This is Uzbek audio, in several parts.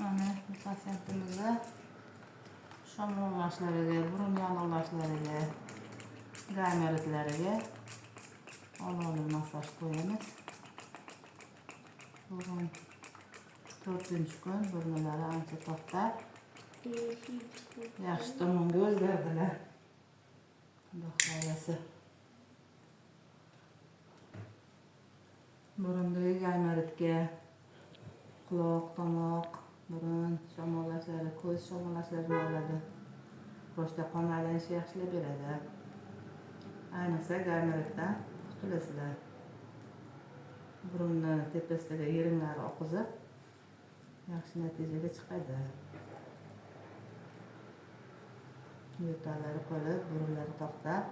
Mana bu pasientimizda shamollashlariga, burun yallig'lashlariga, gaymeridlariga olovli massaj qo'yamiz. Bugun 4-kun, burnilari ancha to'xtab, yaxshi tomonga o'zgardilar. Xudo xohlasa. Burundagi gaymeridga quloq, tomoq, burun shamollashlari, ko'z shamollashlarini oladi. Boshda qon aylanishi yaxshilab beradi. Ayniqsa gaymeriddan qutulasizlar. Burunni tepasidagi yiringlari oqizib, yaxshi natijaga chiqadi. Yo'tallari qolib, burunlari to'xtab,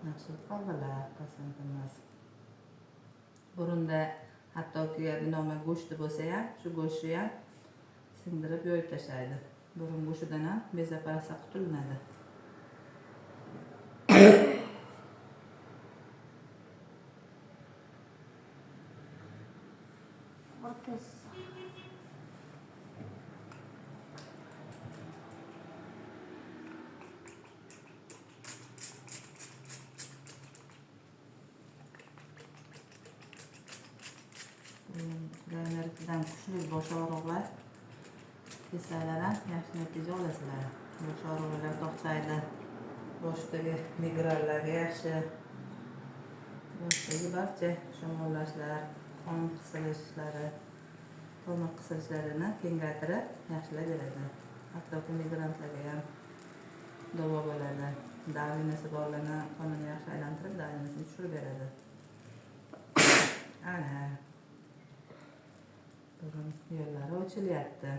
yaxshi qoldilar pasientimiz. Burunda hattoki adinoma go'shti bo'lsa ham, shu go'shtni ham sindirib yo'yib tashlaydi. Burun go'shtidan ham bezab qarasa qutulinadi. Gaymeriddan kuchli bosh og'riqlar kesalar ham yaxshi natija olasizlar. Bosh og'riqlar to'xtaydi. Boshdagi migrallarga yaxshi. Boshdagi barcha shamollashlar, qon qisilishlari, tomoq qisilishlarini kengaytirib, yaxshilab beradi. Hattoki migrantlarga ham davo bo'ladi. Davinasi borlarni qonini yaxshi aylantirib, davinasini tushirib beradi. Ana burun yo'llari ochilyapti.